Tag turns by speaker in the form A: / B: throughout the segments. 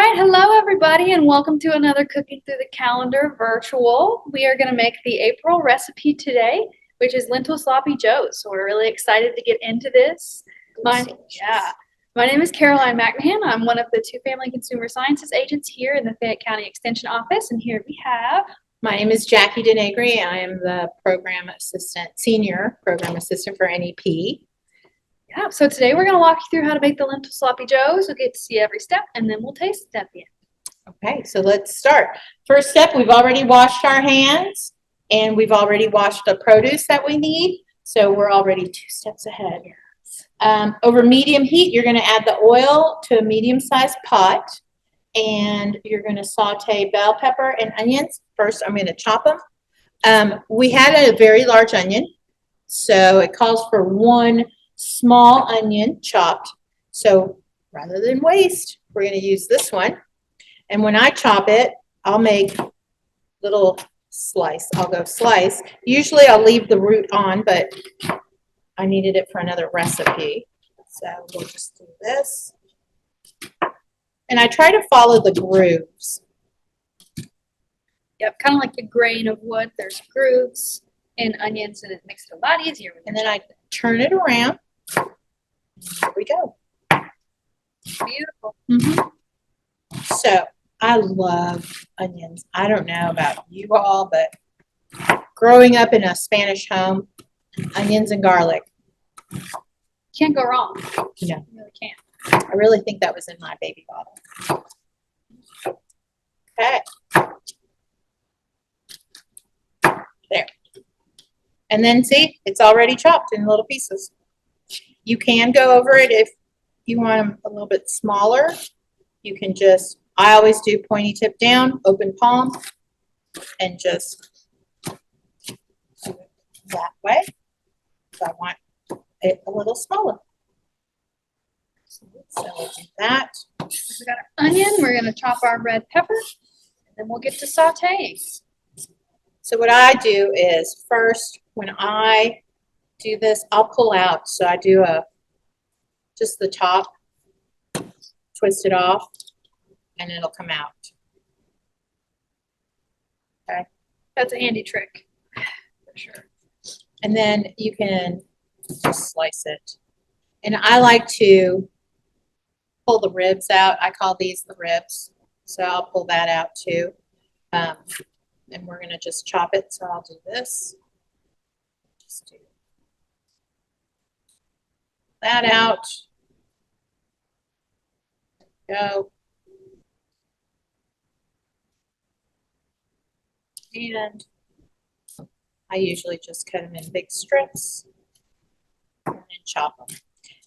A: right, hello everybody, and welcome to another Cooking Through the Calendar virtual. We are going to make the April recipe today, which is lentil sloppy joes. So we're really excited to get into this. My name is Caroline McMahon. I'm one of the two Family Consumer Sciences agents here in the Fayette County Extension Office, and here we have.
B: My name is Jackie Denegri. I am the senior program assistant for NEP.
A: Yeah, so today we're going to walk you through how to make the lentil sloppy joes. You'll get to see every step, and then we'll taste it at the end.
B: Okay, so let's start. First step, we've already washed our hands, and we've already washed the produce that we need, so we're already 2 steps ahead. Over medium heat, you're going to add the oil to a medium-sized pot, and you're going to saute bell pepper and onions. First, I'm going to chop them. We had a very large onion, so it calls for 1 small onion chopped. So rather than waste, we're going to use this one. And when I chop it, I'll make little slice. I'll go slice. Usually I'll leave the root on, but I needed it for another recipe. So we'll just do this. And I try to follow the grooves.
A: Yep, kind of like the grain of wood. There's grooves in onions, and it makes it a lot easier.
B: And then I turn it around. There we go.
A: Beautiful.
B: So I love onions. I don't know about you all, but growing up in a Spanish home, onions and garlic.
A: Can't go wrong.
B: No.
A: You really can't.
B: I really think that was in my baby bottle. Okay. There. And then see, it's already chopped in little pieces. You can go over it if you want them a little bit smaller. You can just, I always do pointy tip down, open palm, and just do it that way. So I want it a little smaller. So we'll do that.
A: We got our onion. We're going to chop our red pepper, and then we'll get to sauteing.
B: So what I do is first, when I do this, I'll pull out. So I do just the top, twist it off, and it'll come out. Okay.
A: That's a handy trick, for sure.
B: And then you can just slice it. And I like to pull the ribs out. I call these the ribs. So I'll pull that out too. And we're going to just chop it. So I'll do this. Just do that out. Go. And I usually just cut them in big strips and then chop them.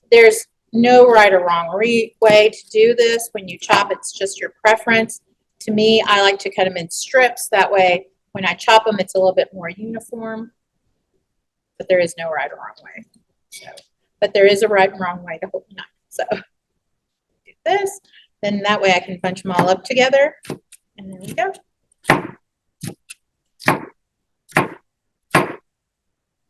B: There's no right or wrong way to do this. When you chop, it's just your preference. To me, I like to cut them in strips. That way, when I chop them, it's a little bit more uniform. But there is no right or wrong way. So, but there is a right and wrong way to hold the knife. So do this. Then that way I can bunch them all up together. And there we go.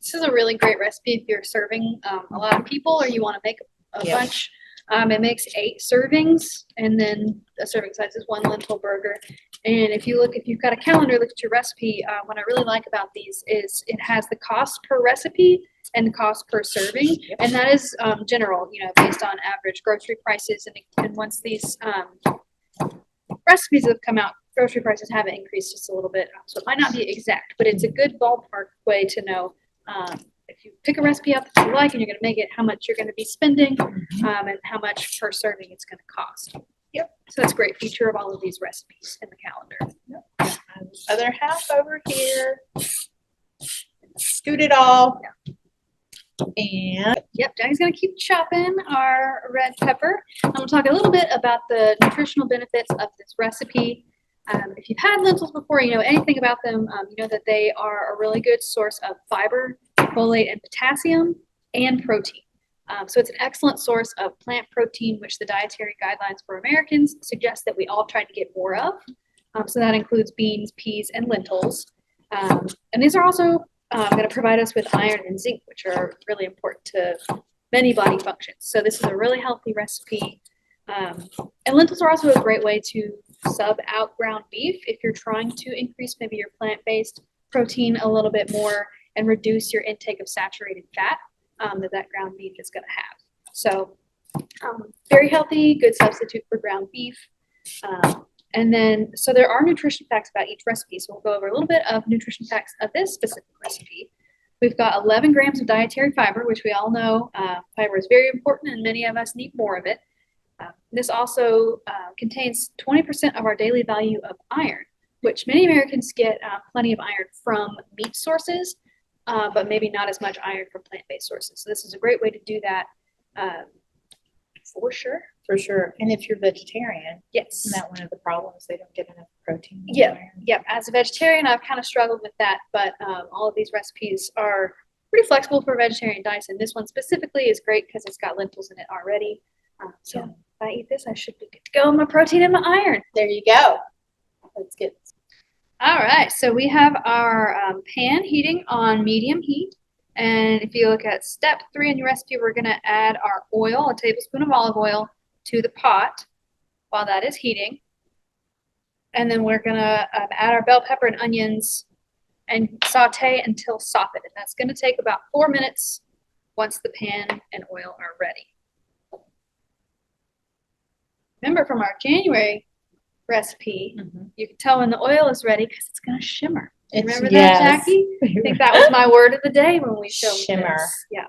A: This is a really great recipe if you're serving a lot of people or you want to make a bunch. It makes 8 servings, and then the serving size is 1 lentil burger. And if you've got a calendar, look at your recipe. What I really like about these is it has the cost per recipe and the cost per serving, and that is general, based on average grocery prices. And once these recipes have come out, grocery prices have increased just a little bit, so it might not be exact, but it's a good ballpark way to know. If you pick a recipe up that you like and you're going to make it, how much you're going to be spending, and how much per serving it's going to cost. Yep. So that's a great feature of all of these recipes in the calendar.
B: Yep. Other half over here. Scoot it all. And
A: yep, Jackie's going to keep chopping our red pepper. I'm going to talk a little bit about the nutritional benefits of this recipe. If you've had lentils before, you know anything about them, you know that they are a really good source of fiber, folate, and potassium, and protein. So it's an excellent source of plant protein, which the dietary guidelines for Americans suggest that we all try to get more of. So that includes beans, peas, and lentils. And these are also going to provide us with iron and zinc, which are really important to many body functions. So this is a really healthy recipe. And lentils are also a great way to sub out ground beef if you're trying to increase maybe your plant-based protein a little bit more and reduce your intake of saturated fat that ground beef is going to have. So very healthy, good substitute for ground beef. And then, so there are nutrition facts about each recipe. So we'll go over a little bit of nutrition facts of this specific recipe. We've got 11 grams of dietary fiber, which we all know fiber is very important and many of us need more of it. This also contains 20% of our daily value of iron, which many Americans get plenty of iron from meat sources, but maybe not as much iron from plant-based sources. So this is a great way to do that for sure.
B: For sure. And if you're vegetarian,
A: Yes.
B: isn't that one of the problems? They don't get enough protein. and
A: Yeah.
B: iron?
A: Yep. As a vegetarian, I've kind of struggled with that, but all of these recipes are pretty flexible for vegetarian diets, and this one specifically is great because it's got lentils in it already. So
B: Yeah.
A: if I eat this, I should be good to go on my protein and my iron.
B: There you go. Let's get.
A: All right, so we have our pan heating on medium heat. And if you look at step 3 in your recipe, we're going to add our oil, a tablespoon of olive oil, to the pot while that is heating. And then we're going to add our bell pepper and onions and saute until softened. And that's going to take about 4 minutes once the pan and oil are ready. Remember from our January recipe, you can tell when the oil is ready because it's going to shimmer. Remember that, Jackie? I think that was my word of the day when we showed
B: Shimmer.
A: this. Yeah.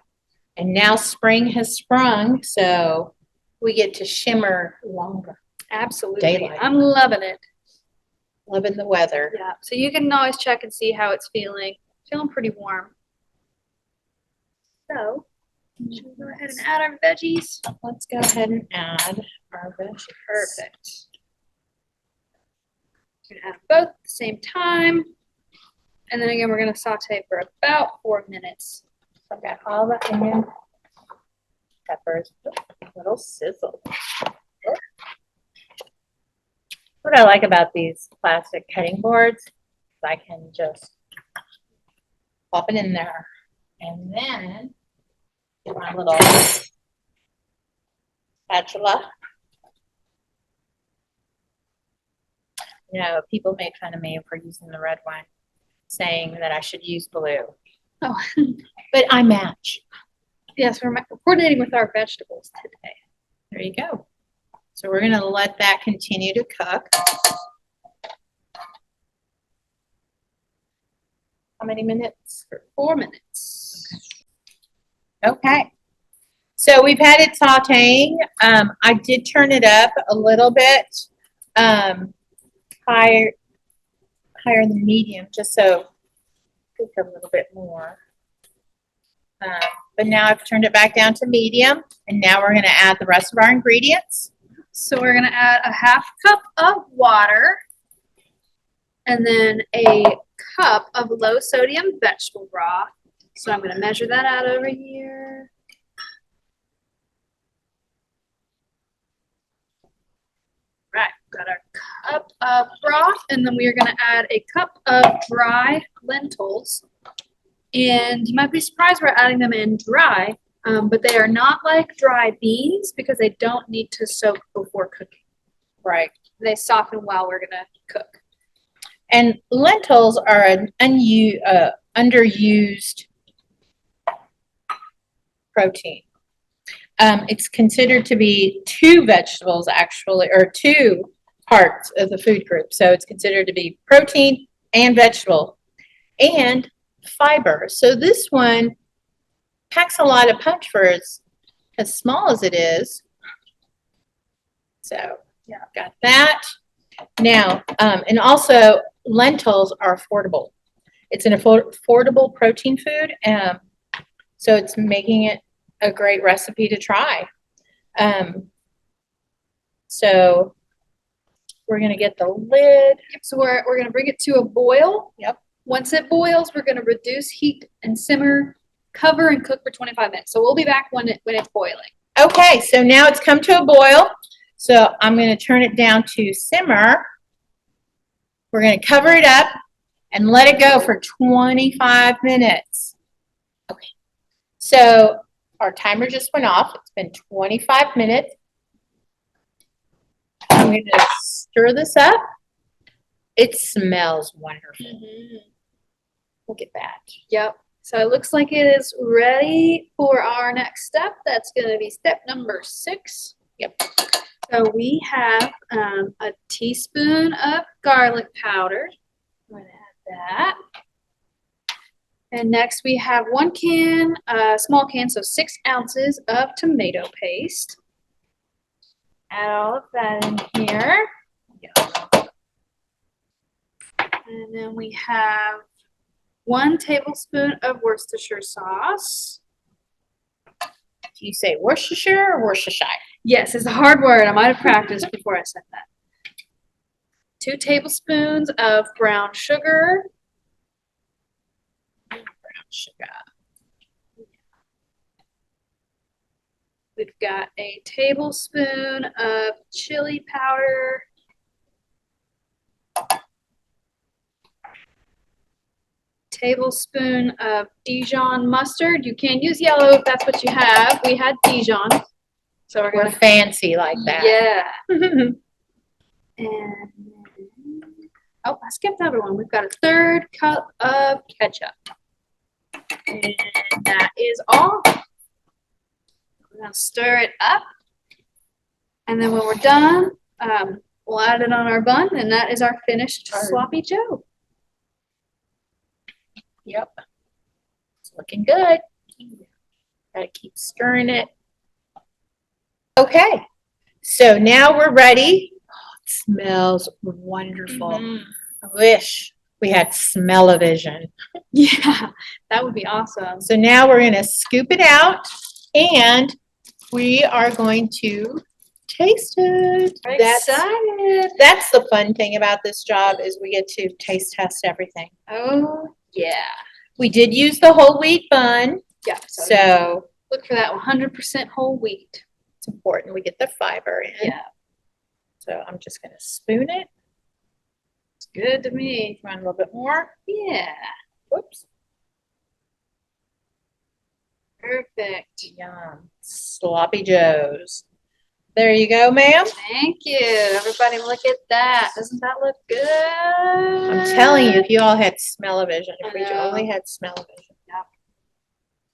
B: And now spring has sprung, so we get to shimmer longer.
A: Absolutely.
B: Daylight.
A: I'm loving it.
B: Loving the weather.
A: Yeah. So you can always check and see how it's feeling. Feeling pretty warm. So should we go ahead and add our veggies?
B: Let's go ahead and add our veggies.
A: Perfect. We're gonna add both at the same time. And then again, we're gonna saute for about 4 minutes.
B: So I've got all the onion, peppers, a little sizzle. What I like about these plastic cutting boards is I can just pop it in there and then get my little spatula. You know, people made fun of me for using the red one, saying that I should use blue.
A: Oh,
B: But I match.
A: yes, we're coordinating with our vegetables today.
B: There you go. So we're going to let that continue to cook. How many minutes?
A: For 4 minutes.
B: Okay. So we've had it sauteing. I did turn it up a little bit higher than medium, just so cook a little bit more. But now I've turned it back down to medium, and now we're going to add the rest of our ingredients.
A: So we're gonna add a half cup of water and then a cup of low sodium vegetable broth. So I'm gonna measure that out over here. Right, got our cup of broth, and then we are gonna add a cup of dry lentils. And you might be surprised we're adding them in dry, but they are not like dry beans because they don't need to soak before cooking.
B: Right.
A: They soften while we're gonna cook.
B: And lentils are an underused protein. It's considered to be 2 vegetables actually, or 2 parts of the food group. So it's considered to be protein and vegetable and fiber. So this one packs a lot of punch for as small as it is. So yeah, got that. Now, and also lentils are affordable. It's an affordable protein food. So it's making it a great recipe to try. So we're gonna get the lid.
A: Yep, so we're gonna bring it to a boil.
B: Yep.
A: Once it boils, we're gonna reduce heat and simmer, cover and cook for 25 minutes. So we'll be back when it's boiling.
B: Okay, so now it's come to a boil. So I'm gonna turn it down to simmer. We're gonna cover it up and let it go for 25 minutes. Okay, so our timer just went off. It's been 25 minutes. going to stir this up. It smells wonderful. Look at that.
A: Yep. So it looks like it is ready for our next step. That's going to be step number 6.
B: Yep.
A: So we have a teaspoon of garlic powder. I'm going to add that. And next we have 1 can, small can, so 6 ounces of tomato paste. Add all of that in here. And then we have 1 tablespoon of Worcestershire sauce.
B: Do you say Worcestershire or Worcestershire?
A: Yes, it's a hard word. I might have practiced before I said that. 2 tablespoons of brown sugar.
B: Brown sugar.
A: We've got a tablespoon of chili powder. Tablespoon of Dijon mustard. You can use yellow if that's what you have. We had Dijon. So
B: We're fancy like that.
A: Yeah. And oh, I skipped over one. We've got a 1/3 cup of ketchup. And that is all. We're gonna stir it up. And then when we're done, we'll add it on our bun, and that is our finished sloppy Joe.
B: Yep. It's looking good. Gotta keep stirring it. Okay. So now we're ready. Oh, it smells wonderful. I wish we had smell-o-vision.
A: Yeah, that would be awesome.
B: So now we're going to scoop it out and we are going to taste it.
A: Excited.
B: That's the fun thing about this job is we get to taste test everything.
A: Oh, yeah.
B: We did use the whole wheat bun,
A: Yeah.
B: so
A: Look for that 100% whole wheat.
B: it's important we get the fiber in.
A: Yeah.
B: So I'm just going to spoon it.
A: It's good to me.
B: Run a little bit more.
A: Yeah.
B: Whoops.
A: Perfect.
B: Yum. Sloppy Joes. There you go, ma'am.
A: Thank you. Everybody look at that. Doesn't that look good?
B: I'm telling you, if you all had smell-o-vision, if
A: I
B: we
A: know.
B: only had smell-o-vision.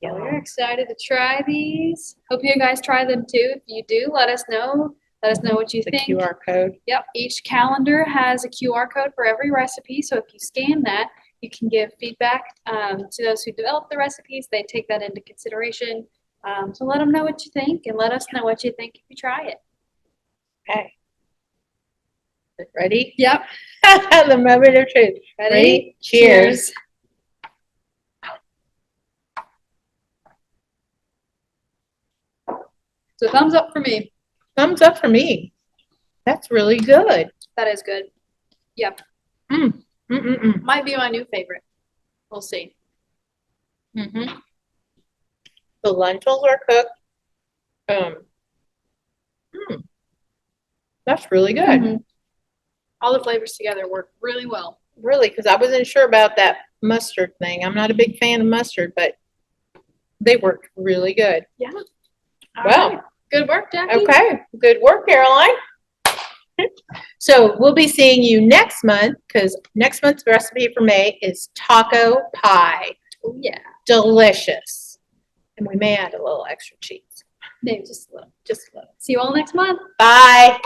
A: Yeah, we're excited to try these. Hope you guys try them too. If you do, let us know. Let us know what you
B: The
A: think.
B: QR code.
A: Yep. Each calendar has a QR code for every recipe. So if you scan that, you can give feedback to those who develop the recipes. They take that into consideration. So let them know what you think and let us know what you think if you try it.
B: Okay. Ready?
A: Yep.
B: The moment of truth. Ready? Cheers.
A: So thumbs up for me.
B: Thumbs up for me. That's really good.
A: That is good. Yep. Might be my new favorite. We'll see.
B: The lentils are cooked. That's really good.
A: All the flavors together work really well.
B: Really, because I wasn't sure about that mustard thing. I'm not a big fan of mustard, but they worked really good.
A: Yeah. All
B: Wow.
A: right. Good work, Jackie.
B: Okay. Good work, Caroline. So we'll be seeing you next month because next month's recipe for May is taco pie.
A: Oh, yeah.
B: Delicious. And we may add a little extra cheese.
A: Maybe just a little.
B: Just a little.
A: See you all next month.
B: Bye.